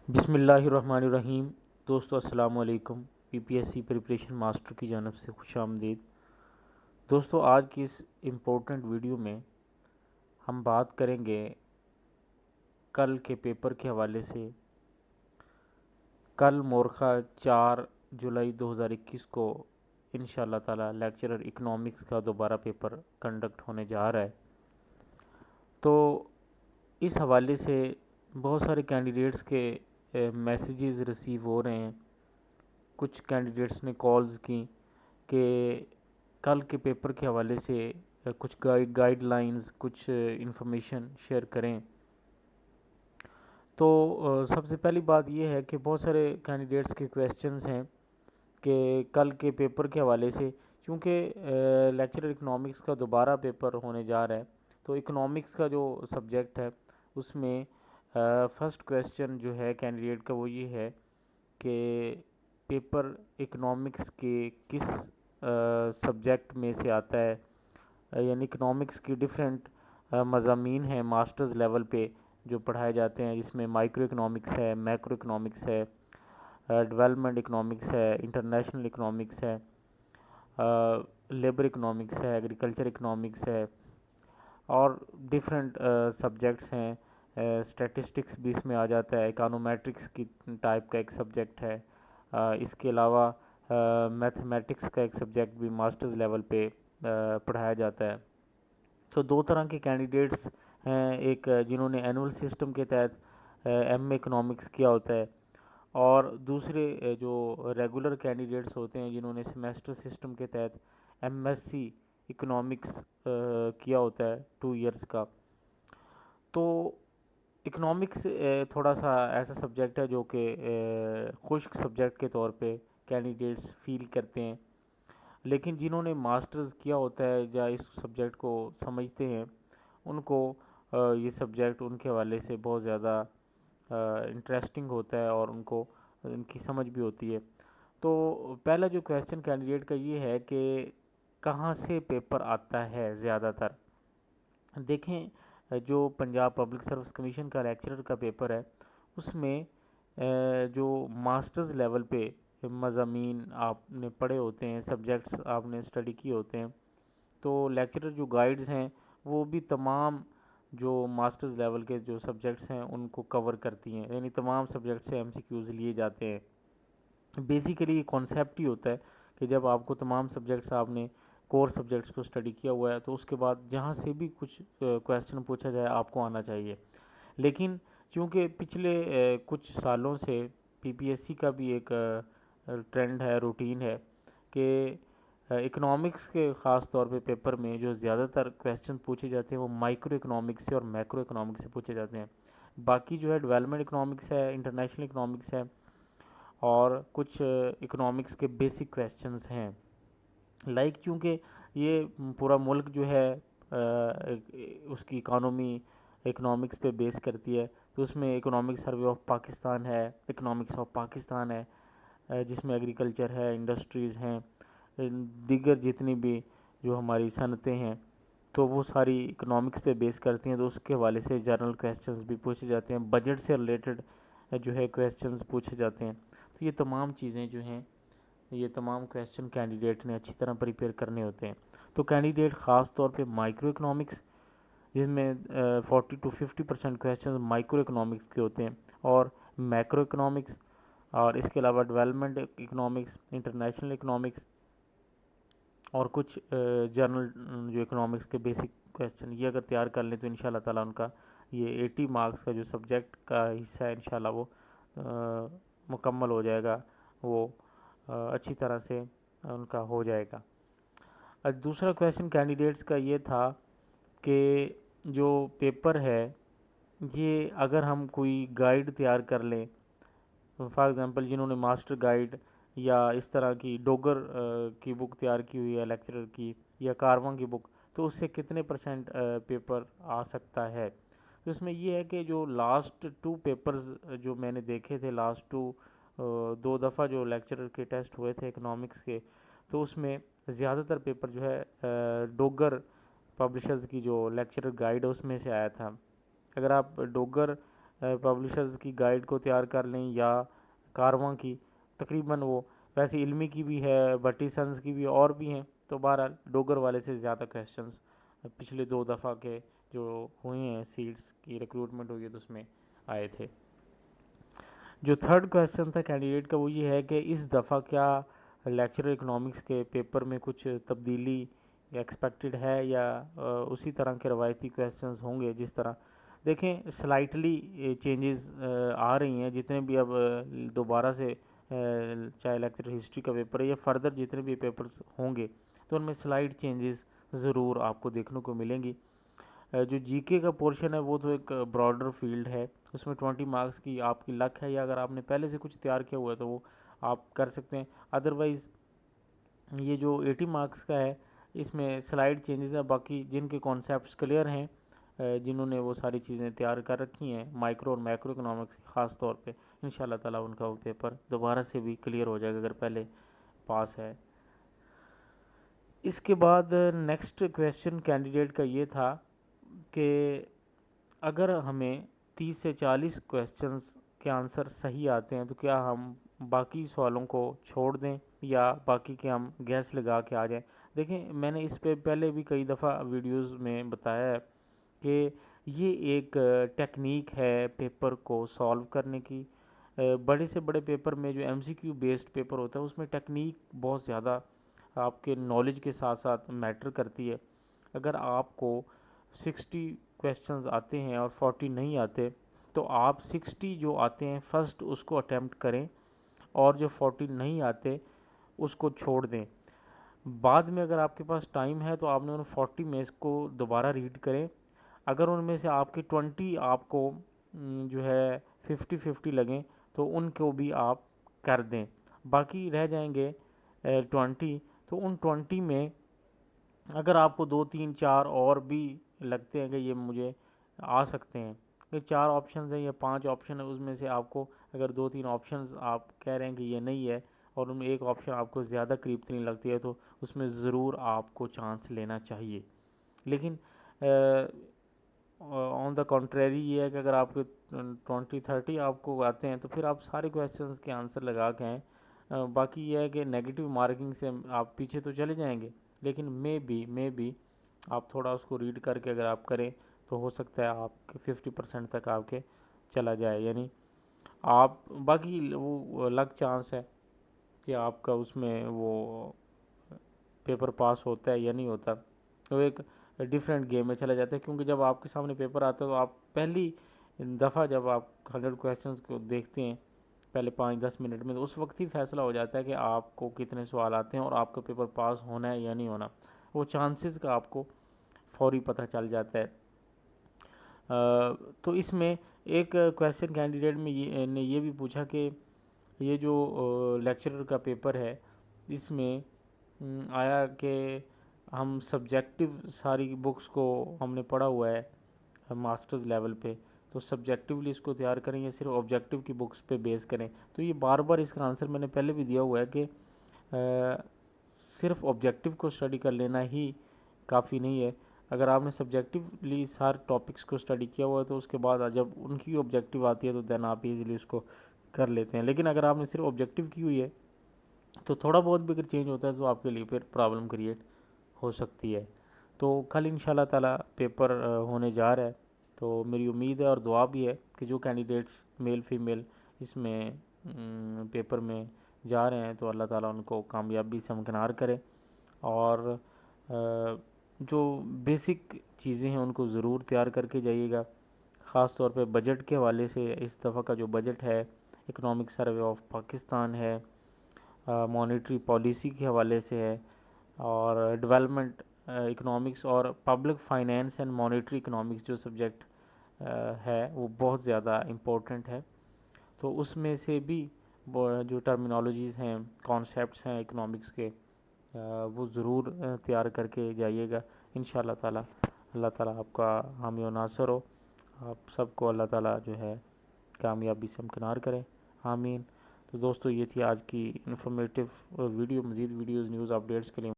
بسم اللہ الرحمن الرحیم۔ دوستو السلام علیکم۔ P P S C preparation master کی جانب سے خوش آمدید۔ دوستو آج کی اس امپورٹنٹ ویڈیو میں ہم بات کریں گے کل کے پیپر کے حوالے سے۔ کل مورخہ 4 جولائی 2021 کو انشاءاللہ تعالی لیکچرر اکنامکس کا دوبارہ پیپر کنڈکٹ ہونے جا رہا ہے۔ تو اس حوالے سے بہت سارے کینڈیڈیٹس کے میسیجز ریسیو ہو رہے ہیں۔ کچھ کینڈیڈیٹس نے کالز کی کہ کل کے پیپر کے حوالے سے کچھ گائیڈ لائنز، کچھ انفارمیشن شیئر کریں۔ تو سب سے پہلی بات یہ ہے کہ بہت سارے کینڈیڈیٹس کے کویسچنز ہیں کہ کل کے پیپر کے حوالے سے، چونکہ لیکچرر اکنامکس کا دوبارہ پیپر ہونے جا رہا ہے، تو اکنامکس کا جو سبجیکٹ ہے اس میں فرسٹ کویسچن جو ہے کینڈیڈیٹ کا وہ یہ ہے کہ پیپر اکنامکس کے کس سبجیکٹ میں سے آتا ہے، یعنی اکنامکس کی ڈیفرنٹ مضامین ہیں ماسٹرز لیول پہ جو پڑھائے جاتے ہیں، جس میں مائکرو اکنامکس ہے، میکرو اکنامکس ہے، ڈیولپمنٹ اکنامکس ہے، انٹرنیشنل اکنامکس ہے، لیبر اکنامکس ہے، ایگریکلچر اکنامکس ہے، اور ڈیفرنٹ سبجیکٹس ہیں۔ اسٹیٹسٹکس بھی اس میں آ جاتا ہے، اکانومیٹرکس کی ٹائپ کا ایک سبجیکٹ ہے۔ اس کے علاوہ میتھمیٹکس کا ایک سبجیکٹ بھی ماسٹرز لیول پہ پڑھایا جاتا ہے۔ تو دو طرح کے کینڈیڈیٹس ہیں، ایک جنہوں نے اینول سسٹم کے تحت ایم اے اکنامکس کیا ہوتا ہے، اور دوسرے جو ریگولر کینڈیڈیٹس ہوتے ہیں جنہوں نے سیمیسٹر سسٹم کے تحت ایم ایس سی اکنامکس کیا ہوتا ہے 2 ایئرس کا۔ تو اکنامکس تھوڑا سا ایسا سبجیکٹ ہے جو کہ خشک سبجیکٹ کے طور پہ کینڈیڈیٹس فیل کرتے ہیں، لیکن جنہوں نے ماسٹرز کیا ہوتا ہے یا اس سبجیکٹ کو سمجھتے ہیں ان کو یہ سبجیکٹ ان کے حوالے سے بہت زیادہ انٹرسٹنگ ہوتا ہے اور ان کو ان کی سمجھ بھی ہوتی ہے۔ تو پہلا جو کویسچن کینڈیڈیٹ کا یہ ہے کہ کہاں سے پیپر آتا ہے زیادہ تر۔ دیکھیں، جو پنجاب پبلک سروس کمیشن کا لیکچرر کا پیپر ہے اس میں جو ماسٹرز لیول پہ مضامین آپ نے پڑھے ہوتے ہیں، سبجیکٹس آپ نے اسٹڈی کیے ہوتے ہیں، تو لیکچرر جو گائیڈز ہیں وہ بھی تمام جو ماسٹرز لیول کے جو سبجیکٹس ہیں ان کو کور کرتی ہیں، یعنی تمام سبجیکٹ سے ایم سی کیوز لیے جاتے ہیں۔ بیسیکلی یہ کانسیپٹ ہی ہوتا ہے کہ جب آپ کو تمام سبجیکٹس آپ نے کور سبجیکٹس کو اسٹڈی کیا ہوا ہے تو اس کے بعد جہاں سے بھی کچھ کویسچن پوچھا جائے آپ کو آنا چاہیے۔ لیکن چونکہ پچھلے کچھ سالوں سے پی پی ایس سی کا بھی ایک ٹرینڈ ہے، روٹین ہے کہ اکنامکس کے خاص طور پہ پیپر میں جو زیادہ تر کویسچن پوچھے جاتے ہیں وہ مائکرو اکنامکس سے اور میکرو اکنامکس سے پوچھے جاتے ہیں۔ باقی جو ہے ڈیولپمنٹ اکنامکس ہے، انٹرنیشنل اکنامکس ہے، اور کچھ اکنامکس کے بیسک کویسچنز ہیں۔ چونکہ یہ پورا ملک جو ہے اس کی اکانومی اکنامکس پہ بیس کرتی ہے، تو اس میں اکنامک سروے آف پاکستان ہے، اکنامکس آف پاکستان ہے، جس میں ایگریکلچر ہے، انڈسٹریز ہیں، دیگر جتنی بھی جو ہماری صنعتیں ہیں تو وہ ساری اکنامکس پہ بیس کرتی ہیں، تو اس کے حوالے سے جنرل کویسچنز بھی پوچھے جاتے ہیں، بجٹ سے ریلیٹڈ جو ہے کویسچنز پوچھے جاتے ہیں۔ تو یہ تمام چیزیں جو ہیں، یہ تمام کویسچن کینڈیڈیٹ نے اچھی طرح پریپیئر کرنے ہوتے ہیں۔ تو کینڈیڈیٹ خاص طور پہ مائکرو اکنامکس، جس میں 40 to 50% کویسچن مائکرو اکنامکس کے ہوتے ہیں، اور میکرو اکنامکس، اور اس کے علاوہ ڈیولپمنٹ اکنامکس، انٹرنیشنل اکنامکس، اور کچھ جنرل جو اکنامکس کے بیسک کویسچن، یہ اگر تیار کر لیں تو انشاءاللہ تعالیٰ ان کا یہ 80 مارکس کا جو سبجیکٹ کا حصہ ہے انشاءاللہ وہ مکمل ہو جائے گا، وہ اچھی طرح سے ان کا ہو جائے گا۔ دوسرا کویسچن کینڈیڈیٹس کا یہ تھا کہ جو پیپر ہے یہ اگر ہم کوئی گائیڈ تیار کر لیں، فار ایگزامپل جنہوں نے ماسٹر گائیڈ یا اس طرح کی ڈوگر کی بک تیار کی ہوئی ہے لیکچرر کی، یا کارواں کی بک، تو اس سے کتنے پرسنٹ پیپر آ سکتا ہے۔ تو اس میں یہ ہے کہ جو لاسٹ 2 پیپرز جو میں نے دیکھے تھے، لاسٹ 2 دفعہ جو لیکچرر کے ٹیسٹ ہوئے تھے اکنامکس کے، تو اس میں زیادہ تر پیپر جو ہے ڈوگر پبلشرز کی جو لیکچرر گائیڈ ہے اس میں سے آیا تھا۔ اگر آپ ڈوگر پبلشرز کی گائیڈ کو تیار کر لیں یا کارواں کی، تقریباً وہ ویسے علمی کی بھی ہے، بٹی سنز کی بھی اور بھی ہیں، تو بہرحال ڈوگر والے سے زیادہ کویسچنز پچھلے 2 دفعہ کے جو ہوئے ہیں سیٹس کی ریکروٹمنٹ ہوئی ہے تو اس میں آئے تھے۔ جو تھرڈ کویسچن تھا کینڈیڈیٹ کا وہ یہ ہے کہ اس دفعہ کیا لیکچرر اکنامکس کے پیپر میں کچھ تبدیلی ایکسپیکٹڈ ہے یا اسی طرح کے روایتی کویسچنز ہوں گے جس طرح؟ دیکھیں سلائٹلی چینجز آ رہی ہیں، جتنے بھی اب دوبارہ سے چاہے لیکچر ہسٹری کا پیپر ہے یا فردر جتنے بھی پیپرز ہوں گے تو ان میں سلائٹ چینجز ضرور آپ کو دیکھنے کو ملیں گی۔ جو جی کے کا پورشن ہے وہ تو ایک براڈر فیلڈ ہے، اس میں 20 مارکس کی آپ کی لک ہے، یا اگر آپ نے پہلے سے کچھ تیار کیا ہوا ہے تو وہ آپ کر سکتے ہیں، ادروائز یہ جو 80 مارکس کا ہے اس میں سلائڈ چینجز ہیں، باقی جن کے کانسیپٹس کلیئر ہیں جنہوں نے وہ ساری چیزیں تیار کر رکھی ہیں مائکرو اور میکرو اکنامکس خاص طور پہ، انشاءاللہ تعالیٰ ان کا وہ پیپر دوبارہ سے بھی کلیئر ہو جائے گا اگر پہلے پاس ہے۔ اس کے بعد نیکسٹ کویسچن کینڈیڈیٹ کا یہ تھا کہ اگر ہمیں 30 سے 40 کویسچنز کے آنسر صحیح آتے ہیں تو کیا ہم باقی سوالوں کو چھوڑ دیں یا باقی کے ہم گیس لگا کے آ جائیں؟ دیکھیں میں نے اس پہ پہلے بھی کئی دفعہ ویڈیوز میں بتایا ہے کہ یہ ایک ٹیکنیک ہے پیپر کو سالو کرنے کی۔ بڑے سے بڑے پیپر میں جو ایم سی کیو بیسڈ پیپر ہوتا ہے اس میں ٹیکنیک بہت زیادہ آپ کے نالج کے ساتھ ساتھ میٹر کرتی ہے۔ اگر آپ کو 60 کویسچنز آتے ہیں اور 40 نہیں آتے تو آپ 60 جو آتے ہیں فرسٹ اس کو اٹیمپٹ کریں اور جو 40 نہیں آتے اس کو چھوڑ دیں۔ بعد میں اگر آپ کے پاس ٹائم ہے تو آپ نے ان 40 میں اس کو دوبارہ ریڈ کریں، اگر ان میں سے آپ کے 20 آپ کو جو ہے 50-50 لگیں تو ان کو بھی آپ کر دیں، باقی رہ جائیں گے 20، تو ان 20 میں اگر آپ کو 2 3 4 اور بھی لگتے ہیں کہ یہ مجھے آ سکتے ہیں، یہ 4 آپشنز ہیں یا 5 آپشن ہیں، اس میں سے آپ کو اگر 2 3 آپشنز آپ کہہ رہے ہیں کہ یہ نہیں ہے اور ان میں ایک آپشن آپ کو زیادہ قریب ترین لگتی ہے تو اس میں ضرور آپ کو چانس لینا چاہیے۔ لیکن آن دا کنٹریری یہ ہے کہ اگر آپ کے 20-30 آپ کو آتے ہیں تو پھر آپ سارے کویسچنز کے آنسر لگا کے ہیں، باقی یہ ہے کہ نیگیٹو مارکنگ سے آپ پیچھے تو چلے جائیں گے لیکن مے بی آپ تھوڑا اس کو ریڈ کر کے اگر آپ کریں تو ہو سکتا ہے آپ کے 50% تک آپ کے چلا جائے، یعنی آپ باقی وہ لک چانس ہے کہ آپ کا اس میں وہ پیپر پاس ہوتا ہے یا نہیں ہوتا، وہ ایک ڈیفرنٹ گیم میں چلا جاتا ہے، کیونکہ جب آپ کے سامنے پیپر آتا ہے تو آپ پہلی دفعہ جب آپ 100 کویسچنز کو دیکھتے ہیں پہلے 5-10 منٹ میں تو اس وقت ہی فیصلہ ہو جاتا ہے کہ آپ کو کتنے سوال آتے ہیں اور آپ کا پیپر پاس ہونا ہے یا نہیں ہونا، وہ چانسز کا آپ کو فوری پتہ چل جاتا ہے۔ تو اس میں ایک کویسچن کینڈیڈیٹ میں نے یہ بھی پوچھا کہ یہ جو لیکچرر کا پیپر ہے اس میں آیا کہ ہم سبجیکٹو ساری بکس کو ہم نے پڑھا ہوا ہے ماسٹرز لیول پہ، تو سبجیکٹیولی اس کو تیار کریں یا صرف آبجیکٹیو کی بکس پہ بیس کریں؟ تو یہ بار بار اس کا آنسر میں نے پہلے بھی دیا ہوا ہے کہ صرف آبجیکٹیو کو اسٹڈی کر لینا ہی کافی نہیں ہے، اگر آپ نے سبجیکٹیولی سارے ٹاپکس کو اسٹڈی کیا ہوا ہے تو اس کے بعد جب ان کی آبجیکٹیو آتی ہے تو دین آپ ایزیلی اس کو کر لیتے ہیں، لیکن اگر آپ نے صرف آبجیکٹیو کی ہوئی ہے تو تھوڑا بہت بھی اگر چینج ہوتا ہے تو آپ کے لیے پھر پرابلم کریٹ ہو سکتی ہے۔ تو کل انشاءاللہ تعالی پیپر ہونے جا رہا ہے، تو میری امید ہے اور دعا بھی ہے کہ جو کینڈیڈیٹس میل فیمیل اس میں پیپر میں جا رہے ہیں تو اللہ تعالیٰ ان کو کامیابی سے ہمکنار کرے، اور جو بیسک چیزیں ہیں ان کو ضرور تیار کر کے جائیے گا، خاص طور پہ بجٹ کے حوالے سے اس دفعہ کا جو بجٹ ہے اکنامک سروے آف پاکستان ہے، مانیٹری پالیسی کے حوالے سے ہے، اور ڈیولپمنٹ اکنامکس اور public finance and monetary economics جو سبجیکٹ ہے وہ بہت زیادہ امپورٹنٹ ہے، تو اس میں سے بھی جو ٹرمینالوجیز ہیں کانسیپٹس ہیں اکنامکس کے وہ ضرور تیار کر کے جائیے گا انشاءاللہ تعالی۔ اللہ تعالیٰ آپ کا حامی و ناصر ہو، آپ سب کو اللہ تعالیٰ جو ہے کامیابی سے ہمکنار کرے، آمین۔ تو دوستو یہ تھی آج کی انفارمیٹیو ویڈیو، مزید ویڈیوز نیوز اپڈیٹس کے لیے